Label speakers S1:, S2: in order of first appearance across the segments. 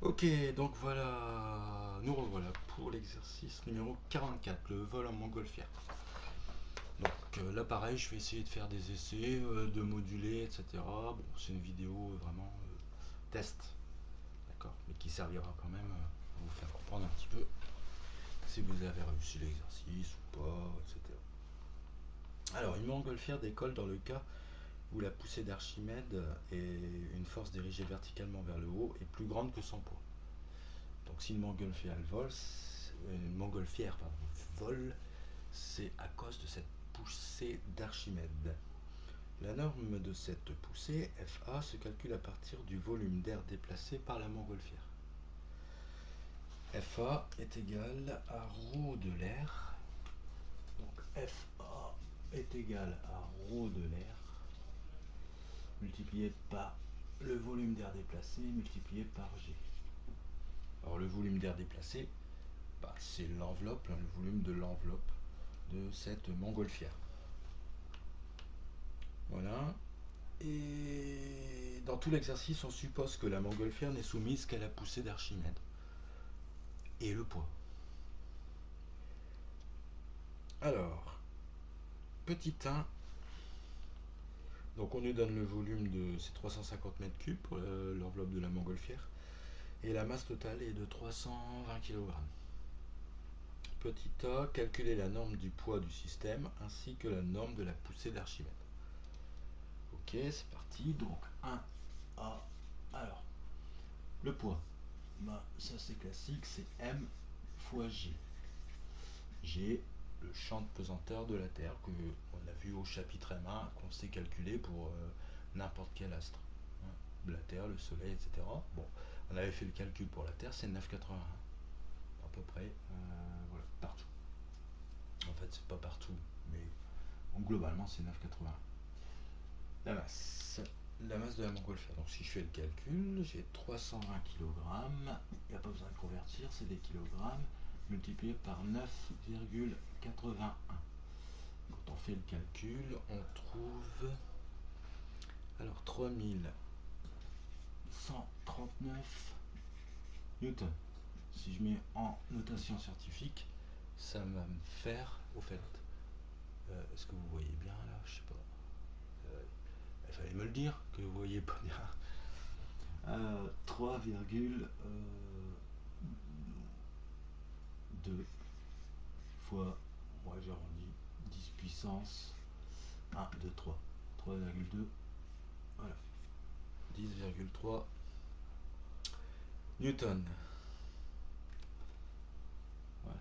S1: Ok, donc voilà, nous revoilà pour l'exercice numéro 44, le vol en montgolfière. Donc là pareil, je vais essayer de faire des essais, de moduler, etc. Bon, c'est une vidéo vraiment test, d'accord, mais qui servira quand même à vous faire comprendre un petit peu si vous avez réussi l'exercice ou pas, etc. Alors, une montgolfière décolle dans le cas où la poussée d'Archimède est une force dirigée verticalement vers le haut est plus grande que son poids. Donc si une montgolfière vole, c'est à cause de cette poussée d'Archimède. La norme de cette poussée, FA, se calcule à partir du volume d'air déplacé par la montgolfière. FA est égal à ρ de l'air. Donc FA est égal à ρ de l'air multiplié par le volume d'air déplacé multiplié par G. Alors le volume d'air déplacé, c'est l'enveloppe, le volume de l'enveloppe de cette montgolfière. Voilà. Et dans tout l'exercice, on suppose que la montgolfière n'est soumise qu'à la poussée d'Archimède et le poids. Alors, petit 1, donc on nous donne le volume de ces 350 mètres cubes pour l'enveloppe de la montgolfière et la masse totale est de 320 kg. Petit a, calculer la norme du poids du système ainsi que la norme de la poussée d'Archimède. Ok, c'est parti. Donc 1A. Alors, le poids, ça c'est classique, c'est M fois G. G, le champ de pesanteur de la Terre que on a vu au chapitre M1 qu'on sait calculer pour n'importe quel astre. La Terre, le Soleil, etc. Bon, on avait fait le calcul pour la Terre, c'est 9,81 à peu près, voilà, partout. En fait, c'est pas partout, mais globalement, c'est 9,81. La masse. La masse de la montgolfière. Donc, si je fais le calcul, j'ai 320 kg. Il n'y a pas besoin de convertir, c'est des kilogrammes multiplié par 9,81. Quand on fait le calcul, on trouve alors 3139 newtons. Si je mets en notation scientifique, ça va me faire, au fait, est-ce que vous voyez bien là? Je sais pas. Il fallait me le dire que vous voyez pas bien. 3,2 fois, moi j'arrondis, 10 puissance 1, 2, 3. 3,2. Voilà. 10,3 newton. Voilà.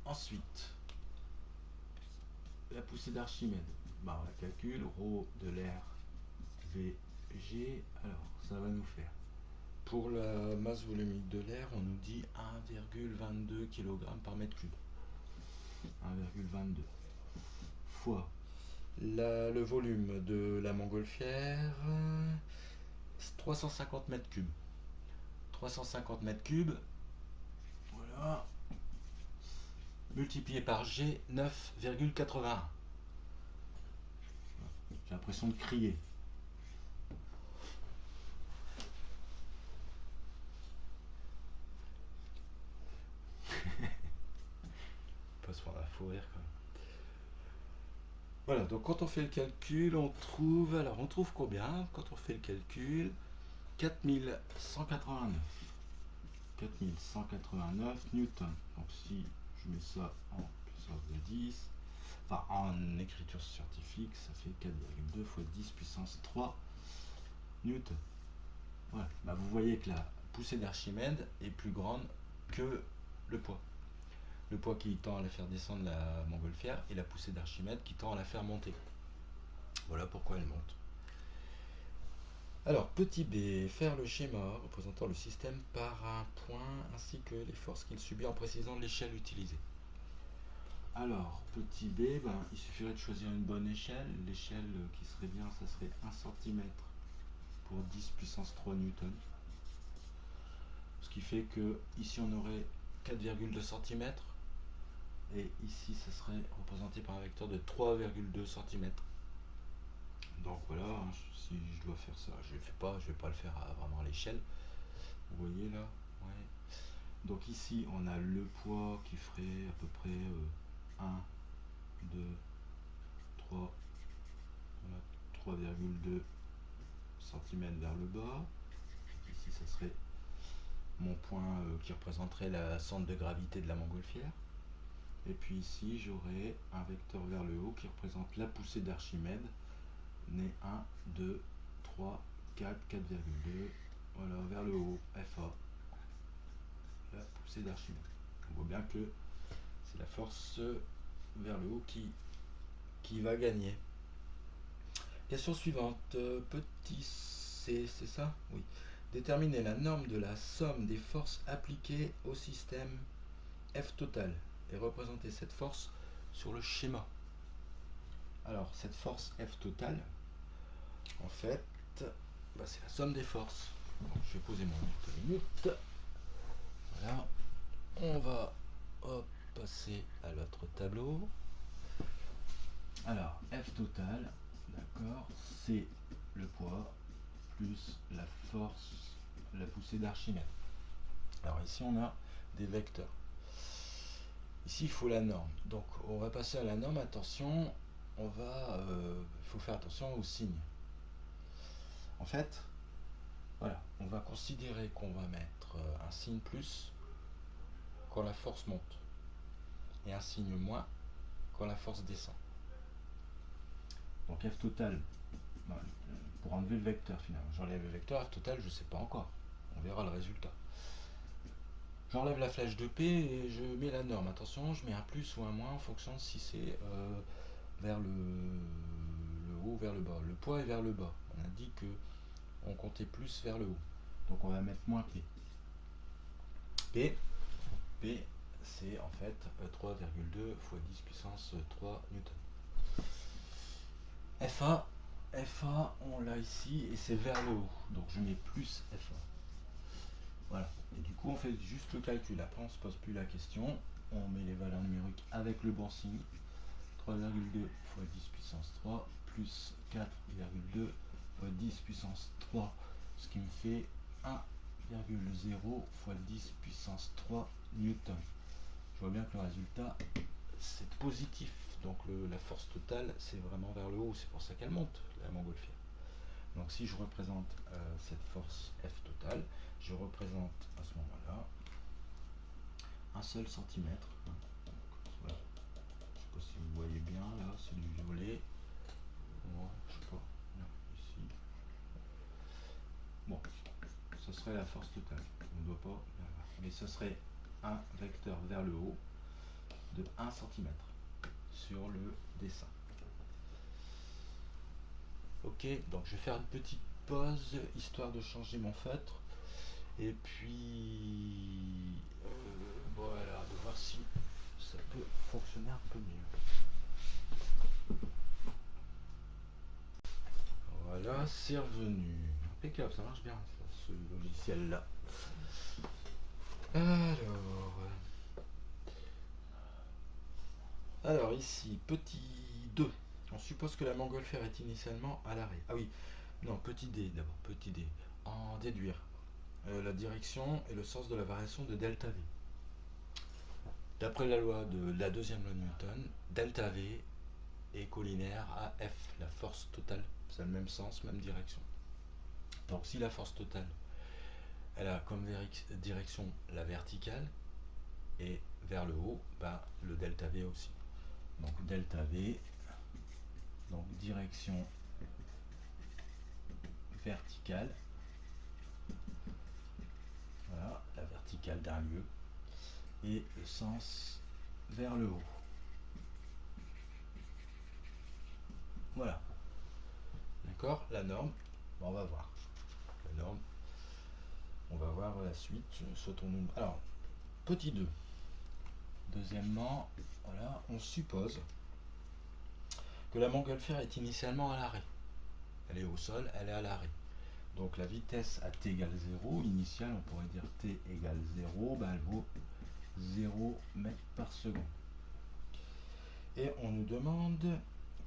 S1: Ensuite, la poussée d'Archimède. On la calcule, ρ de l'air Vg. Alors, ça va nous faire. Pour la masse volumique de l'air, on nous dit 1,22 kg par mètre cube. 1,22 fois le volume de la montgolfière, 350 mètres cubes. 350 mètres cubes, voilà, multiplié par G, 9,81. J'ai l'impression de crier. Pas se prendre à fou rire quand même. Voilà, donc quand on fait le calcul, on trouve combien quand on fait le calcul? 4189. 4189 newtons. Donc si je mets ça en puissance de 10, enfin en écriture scientifique, ça fait 4,2 fois 10 puissance 3 newtons. Voilà. Vous voyez que la poussée d'Archimède est plus grande que le poids. Le poids qui tend à la faire descendre la montgolfière et la poussée d'Archimède qui tend à la faire monter. Voilà pourquoi elle monte. Alors, petit b, faire le schéma représentant le système par un point ainsi que les forces qu'il subit en précisant l'échelle utilisée. Alors, petit b, il suffirait de choisir une bonne échelle. L'échelle qui serait bien, ça serait 1 cm pour 10 puissance 3 newtons. Ce qui fait que ici on aurait 4,2 cm et ici ça serait représenté par un vecteur de 3,2 cm. Donc voilà, hein, si je dois faire ça, je vais pas le faire vraiment à l'échelle. Vous voyez là, ouais. Donc ici on a le poids qui ferait à peu près 1, 2, 3, voilà, 3,2 cm vers le bas. Ici ça serait mon point qui représenterait la centre de gravité de la montgolfière. Et puis ici j'aurai un vecteur vers le haut qui représente la poussée d'Archimède, né 1, 2, 3, 4, 4,2, voilà, vers le haut, FA, la poussée d'Archimède. On voit bien que c'est la force vers le haut qui va gagner. Question suivante, petit c, c'est ça? Oui. Déterminer la norme de la somme des forces appliquées au système F total et représenter cette force sur le schéma. Alors, cette force F total, en fait, c'est la somme des forces. Donc, je vais poser mon minute. Voilà. On va passer à l'autre tableau. Alors, F total, d'accord, c'est le poids plus la force, la poussée d'Archimède. Alors ici, on a des vecteurs. Ici, il faut la norme. Donc, on va passer à la norme. Attention, il faut faire attention aux signes. En fait, voilà, on va considérer qu'on va mettre un signe plus quand la force monte et un signe moins quand la force descend. Donc F total, pour enlever le vecteur finalement, j'enlève le vecteur, F total, je ne sais pas encore. On verra le résultat. J'enlève la flèche de P et je mets la norme. Attention, je mets un plus ou un moins en fonction de si c'est vers le haut ou vers le bas. Le poids est vers le bas. On a dit que on comptait plus vers le haut. Donc on va mettre moins P. P, c'est en fait 3,2 fois 10 puissance 3 newton. FA, on l'a ici et c'est vers le haut. Donc je mets plus FA. Voilà. Et du coup, on fait juste le calcul. Après, on ne se pose plus la question. On met les valeurs numériques avec le bon signe. 3,2 fois 10 puissance 3 plus 4,2 fois 10 puissance 3, ce qui me fait 1,0 fois 10 puissance 3 newton. Je vois bien que le résultat, c'est positif. Donc la force totale, c'est vraiment vers le haut. C'est pour ça qu'elle monte, la montgolfière. Donc si je représente cette force F totale, je représente à ce moment-là un seul centimètre. Donc, voilà. Je ne sais pas si vous voyez bien là, c'est du violet. Moi, je sais pas. Non, ici. Bon, ce serait la force totale. On ne doit pas la voir. Mais ce serait un vecteur vers le haut de 1 cm sur le dessin. Ok, donc je vais faire une petite pause histoire de changer mon feutre. Et puis voilà, de voir si ça peut fonctionner un peu mieux. Voilà, c'est revenu. Impeccable, ça marche bien ce logiciel là. Alors ici, petit 2. On suppose que la montgolfière est initialement à l'arrêt. Ah oui, non, petit d d'abord, petit d. En déduire la direction et le sens de la variation de delta V. D'après la loi de la deuxième loi de Newton, delta V est collinaire à F, la force totale. C'est le même sens, même direction. Donc si la force totale, elle a comme direction la verticale et vers le haut, le delta V aussi. Donc delta V, donc direction verticale, voilà, la verticale d'un lieu, et le sens vers le haut. Voilà. D'accord, la norme, on va voir. La norme, on va voir la suite. Sautons-nous. Alors, petit 2. Deuxièmement, voilà, on suppose que la montgolfière est initialement à l'arrêt. Elle est au sol, elle est à l'arrêt. Donc la vitesse à t égale 0, initiale, on pourrait dire t égale 0, elle vaut 0 mètres par seconde. Et on nous demande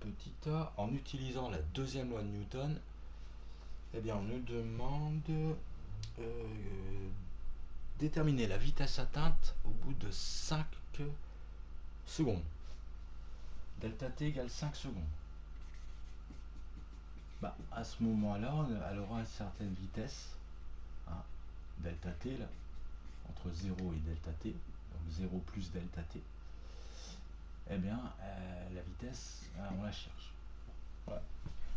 S1: petit a, en utilisant la deuxième loi de Newton, eh bien on nous demande déterminer la vitesse atteinte au bout de 5 secondes. Delta t égale 5 secondes. Bah, à ce moment-là, elle aura une certaine vitesse, hein, delta t, là, entre 0 et delta t, donc 0 plus delta t, eh bien, la vitesse, on la cherche. Voilà.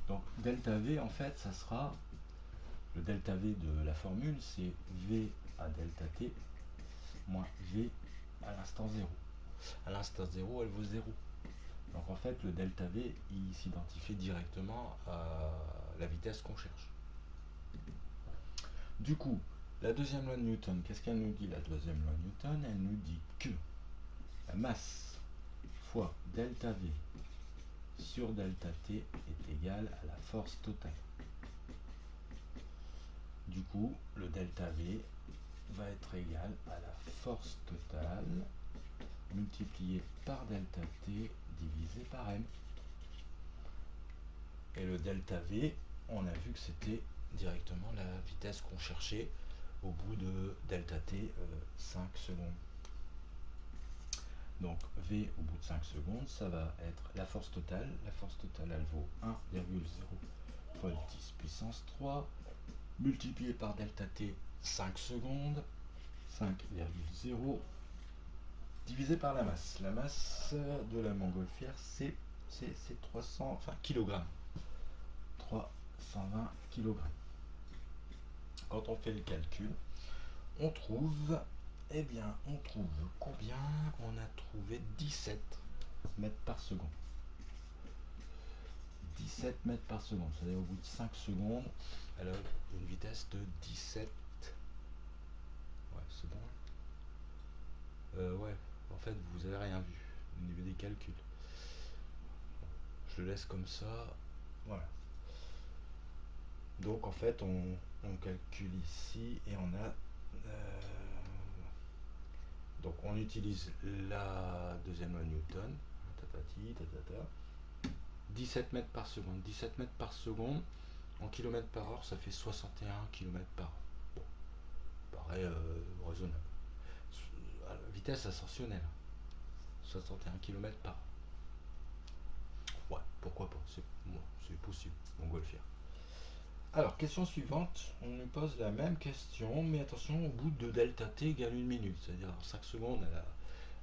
S1: Donc, delta v, en fait, ça sera, le delta v de la formule, c'est v à delta t moins v à l'instant 0. À l'instant 0, elle vaut 0. Donc en fait, le delta v, il s'identifie directement à la vitesse qu'on cherche. Du coup, la deuxième loi de Newton, qu'est-ce qu'elle nous dit, la deuxième loi de Newton? Elle nous dit que la masse fois delta v sur delta t est égale à la force totale. Du coup, le delta v va être égal à la force totale multiplié par delta t divisé par m. Et le delta v, on a vu que c'était directement la vitesse qu'on cherchait au bout de delta t 5 secondes. Donc v au bout de 5 secondes, ça va être la force totale. La force totale, elle vaut 1,0 fois 10 puissance 3 multiplié par delta t 5 secondes, 5,0 divisé par la masse. La masse de la montgolfière, c'est 300, enfin kilogrammes. 320 kg. Quand on fait le calcul, on trouve, eh bien, on trouve combien? On a trouvé 17 mètres par seconde. 17 mètres par seconde, c'est-à-dire au bout de 5 secondes, elle a une vitesse de 17. Ouais, c'est bon. Ouais, en fait, vous avez rien vu au niveau des calculs. Je le laisse comme ça. Voilà. Donc en fait, on calcule ici et on a donc on utilise la deuxième loi de Newton, tatati, tatata, 17 mètres par seconde. 17 mètres par seconde, en kilomètres par heure, ça fait 61 km par heure. Bon, paraît raisonnable. Vitesse ascensionnelle, 61 km par heure. Ouais, pourquoi pas, c'est possible, montgolfière. Alors, question suivante, on nous pose la même question, mais attention, au bout de delta t égale 1 minute, c'est-à-dire en 5 secondes,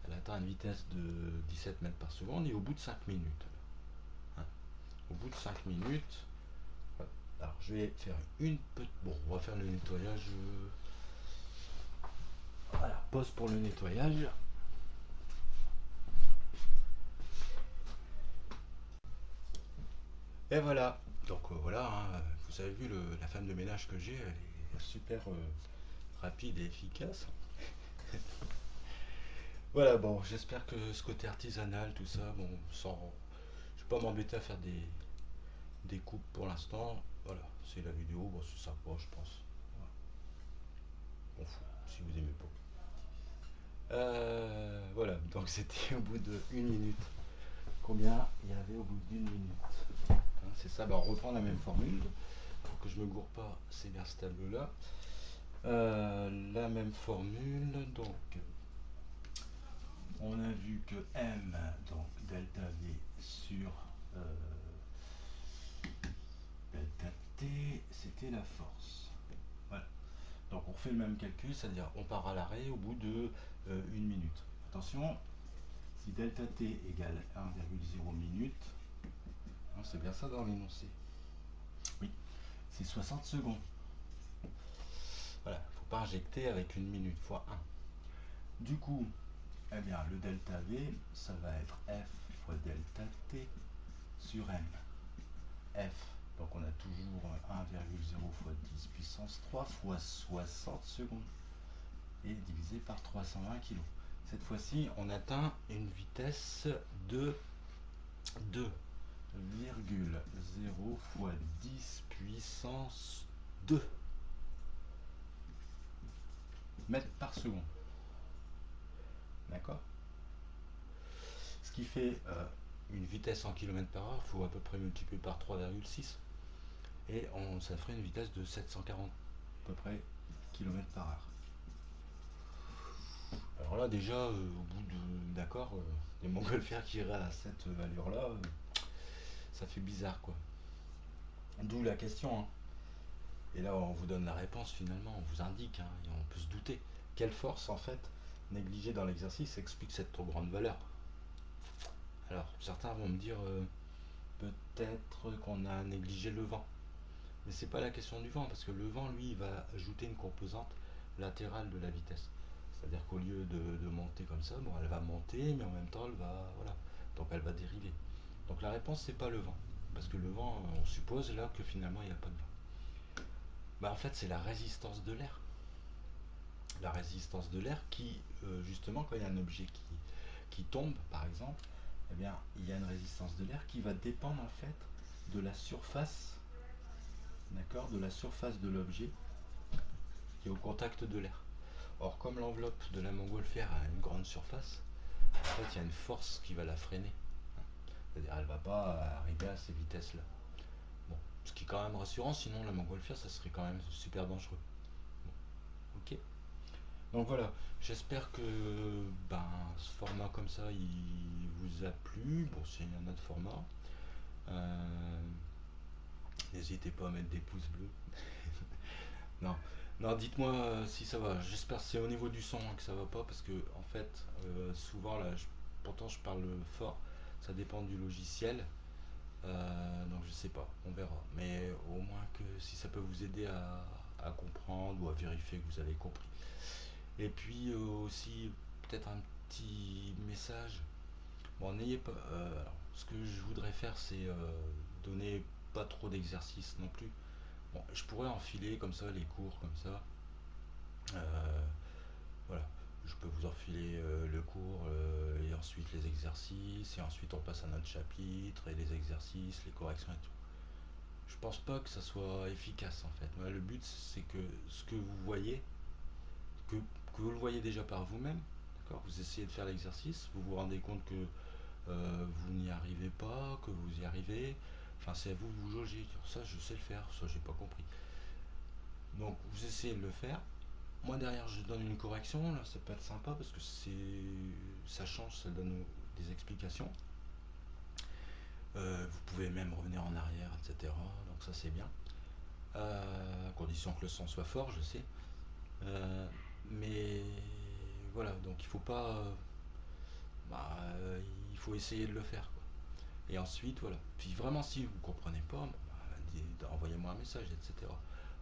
S1: elle atteint une vitesse de 17 mètres par seconde, et au bout de 5 minutes. Hein, au bout de 5 minutes, voilà. Alors je vais faire une petite... Bon, on va faire le nettoyage. Voilà, pause pour le nettoyage. Et voilà, donc voilà, hein, vous avez vu la femme de ménage que j'ai, elle est super rapide et efficace. Voilà, bon, j'espère que ce côté artisanal, tout ça, bon, sans, je vais pas m'embêter à faire des coupes pour l'instant. Voilà, c'est la vidéo, bon, c'est sympa, je pense. Voilà. On fout, si vous aimez pas. Voilà, donc c'était au bout de 1 minute. Combien il y avait au bout d'une minute? Hein, c'est ça, bah, on reprend la même formule. Pour que je me gourre pas, c'est vers ce tableau-là. La même formule, donc on a vu que M, donc delta V sur delta T, c'était la force. Voilà. Donc on refait le même calcul, c'est-à-dire on part à l'arrêt au bout de 1 minute. Attention, si delta T égale 1,0 minute, c'est bien ça dans l'énoncé. Oui, c'est 60 secondes. Voilà, il ne faut pas injecter avec 1 minute fois 1. Du coup, eh bien, le delta V, ça va être F fois delta T sur M. F, donc on a toujours 1,0 fois 10 puissance 3 fois 60 secondes et divisé par 320 kg. Cette fois-ci, on atteint une vitesse de 2,0 fois 10 puissance 2 mètres par seconde. D'accord? Ce qui fait une vitesse en km par heure, il faut à peu près multiplier par 3,6. Et ça ferait une vitesse de 740 à peu près km par heure. Alors là déjà, au bout de d'accord, des montgolfières qui iraient à cette allure-là, ça fait bizarre quoi. D'où la question, hein. Et là on vous donne la réponse finalement, on vous indique, hein, et on peut se douter. Quelle force en fait, négligée dans l'exercice, explique cette trop grande valeur? Alors certains vont me dire peut-être qu'on a négligé le vent. Mais c'est pas la question du vent, parce que le vent, lui, il va ajouter une composante latérale de la vitesse. C'est-à-dire qu'au lieu de monter comme ça, bon, elle va monter, mais en même temps, elle va, voilà, donc elle va dériver. Donc la réponse, c'est pas le vent, parce que le vent, on suppose là que finalement, il n'y a pas de vent. Bah, en fait, c'est la résistance de l'air. La résistance de l'air qui, justement, quand il y a un objet qui tombe, par exemple, eh bien, il y a une résistance de l'air qui va dépendre en fait de la surface, d'accord, de la surface de l'objet qui est au contact de l'air. Or, comme l'enveloppe de la montgolfière a une grande surface, en fait, il y a une force qui va la freiner. C'est-à-dire, elle ne va pas arriver à ces vitesses-là. Bon, ce qui est quand même rassurant, sinon la montgolfière, ça serait quand même super dangereux. Bon, ok. Donc voilà, j'espère que ben, ce format comme ça, il vous a plu. Bon, c'est un autre format. Euh, N'hésitez pas à mettre des pouces bleus. Non, non, dites-moi si ça va. J'espère que c'est au niveau du son hein, que ça va pas parce que en fait, souvent là, pourtant je parle fort. Ça dépend du logiciel. Donc je sais pas, on verra. Mais au moins que si ça peut vous aider à comprendre ou à vérifier que vous avez compris. Et puis aussi peut-être un petit message. Bon, n'ayez pas. Alors, ce que je voudrais faire, c'est donner pas trop d'exercices non plus. Bon, je pourrais enfiler comme ça les cours comme ça. Euh, voilà, je peux vous enfiler le cours et ensuite les exercices et ensuite on passe à notre chapitre et les exercices, les corrections et tout. Je pense pas que ça soit efficace en fait. Moi, le but c'est que ce que vous voyez, que, que vous le voyez déjà par vous-même, d'accord. Vous essayez de faire l'exercice, vous vous rendez compte que vous n'y arrivez pas, que vous y arrivez. Enfin, c'est à vous de vous jauger. Ça, je sais le faire, ça, j'ai pas compris. Donc, vous essayez de le faire. Moi derrière je donne une correction, là ça peut être sympa parce que ça change, ça donne des explications. Vous pouvez même revenir en arrière, etc. Donc ça c'est bien. À condition que le son soit fort, je sais. Euh, mais voilà, donc il faut pas. Bah, il faut essayer de le faire, quoi. Et ensuite, voilà. Puis vraiment, si vous comprenez pas, bon, bah, envoyez-moi un message, etc.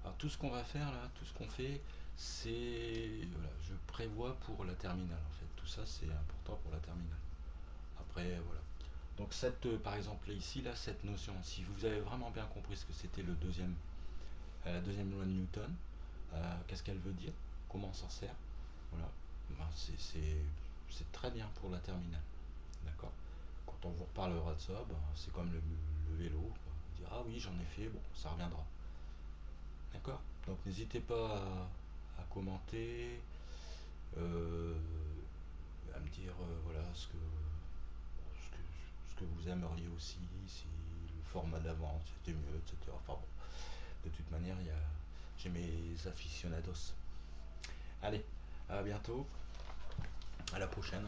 S1: Alors tout ce qu'on va faire là, tout ce qu'on fait, c'est voilà, je prévois pour la terminale en fait. Tout ça c'est important pour la terminale. Après voilà. Donc cette, par exemple ici là, cette notion, si vous avez vraiment bien compris ce que c'était la deuxième loi de Newton, qu'est-ce qu'elle veut dire, comment on s'en sert, voilà, ben, c'est très bien pour la terminale, d'accord. Quand on vous reparlera de ça, ben, c'est comme le vélo, quoi. On dira, ah oui j'en ai fait, bon ça reviendra. D'accord. Donc n'hésitez pas à commenter, euh, à me dire voilà ce, que, ce que vous aimeriez aussi, si le format d'avant c'était mieux, etc. Enfin bon, de toute manière, j'ai mes aficionados. Allez, à bientôt, à la prochaine.